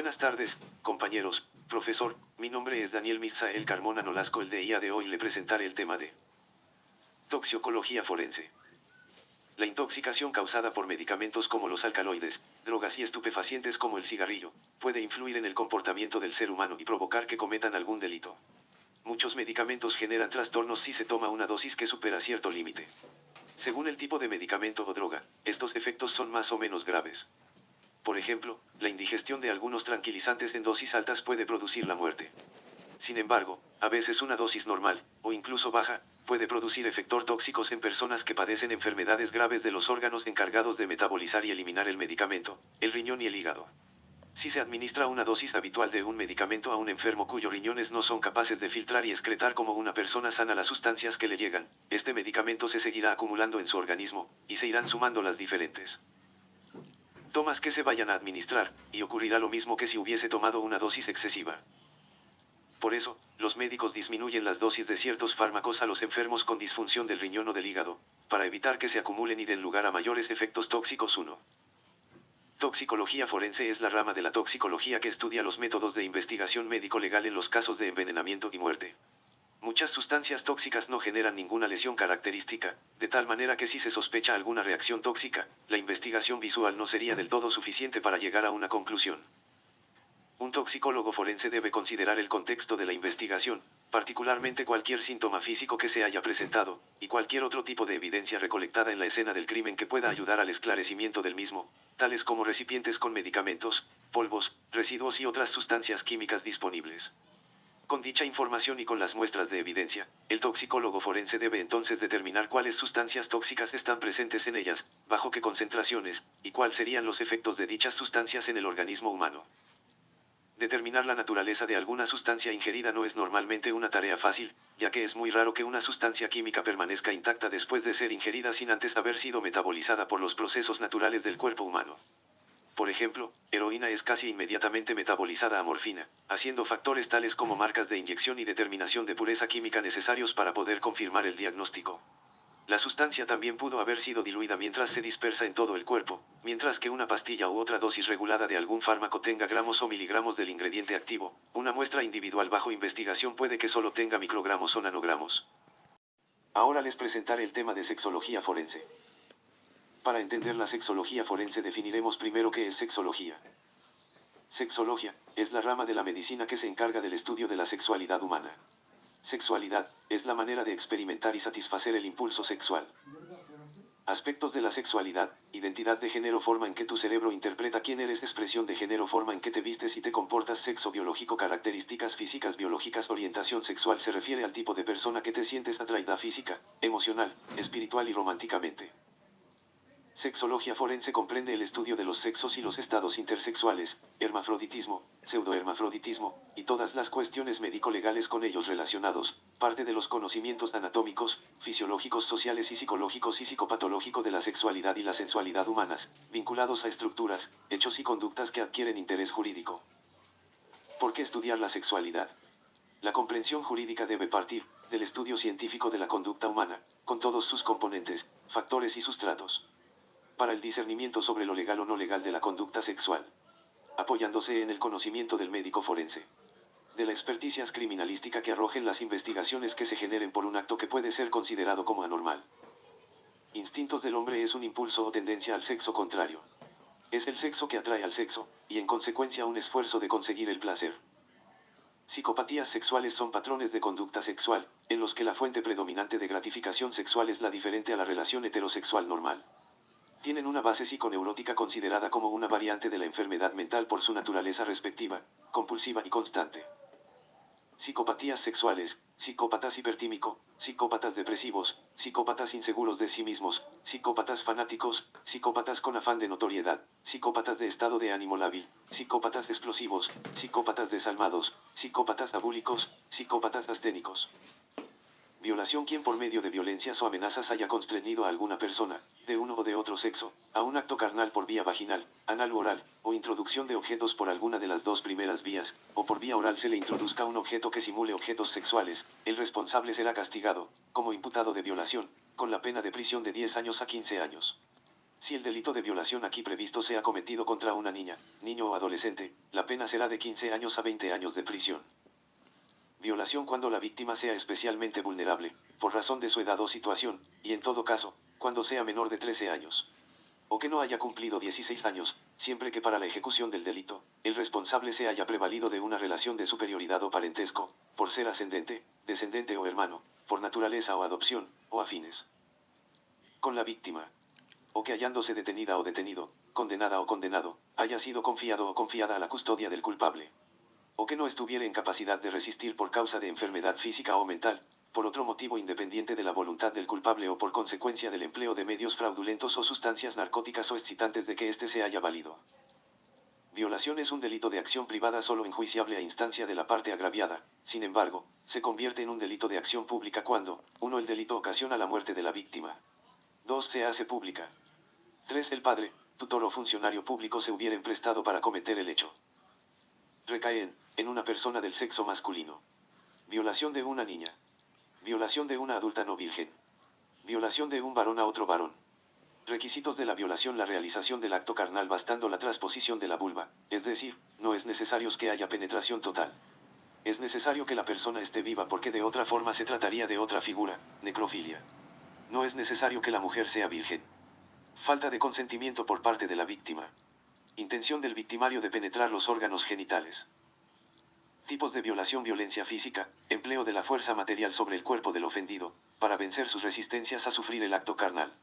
Buenas tardes, compañeros, profesor, mi nombre es Daniel Misael Carmona Nolasco. El día de hoy le presentaré el tema de toxicología forense. La intoxicación causada por medicamentos como los alcaloides, drogas y estupefacientes como el cigarrillo, puede influir en el comportamiento del ser humano y provocar que cometan algún delito. Muchos medicamentos generan trastornos si se toma una dosis que supera cierto límite. Según el tipo de medicamento o droga, estos efectos son más o menos graves. Por ejemplo, la indigestión de algunos tranquilizantes en dosis altas puede producir la muerte. Sin embargo, a veces una dosis normal, o incluso baja, puede producir efectos tóxicos en personas que padecen enfermedades graves de los órganos encargados de metabolizar y eliminar el medicamento, el riñón y el hígado. Si se administra una dosis habitual de un medicamento a un enfermo cuyos riñones no son capaces de filtrar y excretar como una persona sana las sustancias que le llegan, este medicamento se seguirá acumulando en su organismo, y se irán sumando las diferentes tomas que se vayan a administrar, y ocurrirá lo mismo que si hubiese tomado una dosis excesiva. Por eso, los médicos disminuyen las dosis de ciertos fármacos a los enfermos con disfunción del riñón o del hígado, para evitar que se acumulen y den lugar a mayores efectos tóxicos. 1. Toxicología forense es la rama de la toxicología que estudia los métodos de investigación médico-legal en los casos de envenenamiento y muerte. Muchas sustancias tóxicas no generan ninguna lesión característica, de tal manera que si se sospecha alguna reacción tóxica, la investigación visual no sería del todo suficiente para llegar a una conclusión. Un toxicólogo forense debe considerar el contexto de la investigación, particularmente cualquier síntoma físico que se haya presentado, y cualquier otro tipo de evidencia recolectada en la escena del crimen que pueda ayudar al esclarecimiento del mismo, tales como recipientes con medicamentos, polvos, residuos y otras sustancias químicas disponibles. Con dicha información y con las muestras de evidencia, el toxicólogo forense debe entonces determinar cuáles sustancias tóxicas están presentes en ellas, bajo qué concentraciones, y cuáles serían los efectos de dichas sustancias en el organismo humano. Determinar la naturaleza de alguna sustancia ingerida no es normalmente una tarea fácil, ya que es muy raro que una sustancia química permanezca intacta después de ser ingerida sin antes haber sido metabolizada por los procesos naturales del cuerpo humano. Por ejemplo, heroína es casi inmediatamente metabolizada a morfina, haciendo factores tales como marcas de inyección y determinación de pureza química necesarios para poder confirmar el diagnóstico. La sustancia también pudo haber sido diluida mientras se dispersa en todo el cuerpo, mientras que una pastilla u otra dosis regulada de algún fármaco tenga gramos o miligramos del ingrediente activo. Una muestra individual bajo investigación puede que solo tenga microgramos o nanogramos. Ahora les presentaré el tema de sexología forense. Para entender la sexología forense definiremos primero qué es sexología. Sexología es la rama de la medicina que se encarga del estudio de la sexualidad humana. Sexualidad es la manera de experimentar y satisfacer el impulso sexual. Aspectos de la sexualidad: identidad de género, forma en que tu cerebro interpreta quién eres; expresión de género, forma en que te vistes y te comportas; sexo biológico, características físicas biológicas; orientación sexual, se refiere al tipo de persona que te sientes atraída física, emocional, espiritual y románticamente. Sexología forense comprende el estudio de los sexos y los estados intersexuales, hermafroditismo, pseudohermafroditismo, y todas las cuestiones médico-legales con ellos relacionados, parte de los conocimientos anatómicos, fisiológicos, sociales y psicológicos y psicopatológico de la sexualidad y la sensualidad humanas, vinculados a estructuras, hechos y conductas que adquieren interés jurídico. ¿Por qué estudiar la sexualidad? La comprensión jurídica debe partir del estudio científico de la conducta humana, con todos sus componentes, factores y sustratos, para el discernimiento sobre lo legal o no legal de la conducta sexual, apoyándose en el conocimiento del médico forense, de la experticia criminalística que arrojen las investigaciones que se generen por un acto que puede ser considerado como anormal. Instintos del hombre es un impulso o tendencia al sexo contrario. Es el sexo que atrae al sexo, y en consecuencia un esfuerzo de conseguir el placer. Psicopatías sexuales son patrones de conducta sexual, en los que la fuente predominante de gratificación sexual es la diferente a la relación heterosexual normal. Tienen una base psiconeurótica considerada como una variante de la enfermedad mental por su naturaleza respectiva, compulsiva y constante. Psicopatías sexuales: psicópatas hipertímico, psicópatas depresivos, psicópatas inseguros de sí mismos, psicópatas fanáticos, psicópatas con afán de notoriedad, psicópatas de estado de ánimo lábil, psicópatas explosivos, psicópatas desalmados, psicópatas abúlicos, psicópatas asténicos. Violación: quien por medio de violencias o amenazas haya constreñido a alguna persona, de uno o de otro sexo, a un acto carnal por vía vaginal, anal u oral, o introducción de objetos por alguna de las dos primeras vías, o por vía oral se le introduzca un objeto que simule objetos sexuales, el responsable será castigado, como imputado de violación, con la pena de prisión de 10 años a 15 años. Si el delito de violación aquí previsto sea cometido contra una niña, niño o adolescente, la pena será de 15 años a 20 años de prisión. Violación cuando la víctima sea especialmente vulnerable, por razón de su edad o situación, y en todo caso, cuando sea menor de 13 años. O que no haya cumplido 16 años, siempre que para la ejecución del delito, el responsable se haya prevalido de una relación de superioridad o parentesco, por ser ascendente, descendente o hermano, por naturaleza o adopción, o afines. Con la víctima. O que hallándose detenida o detenido, condenada o condenado, haya sido confiado o confiada a la custodia del culpable. O que no estuviera en capacidad de resistir por causa de enfermedad física o mental, por otro motivo independiente de la voluntad del culpable o por consecuencia del empleo de medios fraudulentos o sustancias narcóticas o excitantes de que éste se haya valido. Violación es un delito de acción privada solo enjuiciable a instancia de la parte agraviada, sin embargo, se convierte en un delito de acción pública cuando, 1. El delito ocasiona la muerte de la víctima. 2. Se hace pública. 3. El padre, tutor o funcionario público se hubieren prestado para cometer el hecho. Recae en una persona del sexo masculino. Violación de una niña. Violación de una adulta no virgen. Violación de un varón a otro varón. Requisitos de la violación: la realización del acto carnal bastando la transposición de la vulva, es decir, no es necesario que haya penetración total. Es necesario que la persona esté viva porque de otra forma se trataría de otra figura, necrofilia. No es necesario que la mujer sea virgen. Falta de consentimiento por parte de la víctima. Intención del victimario de penetrar los órganos genitales. Tipos de violación: violencia física, empleo de la fuerza material sobre el cuerpo del ofendido, para vencer sus resistencias a sufrir el acto carnal.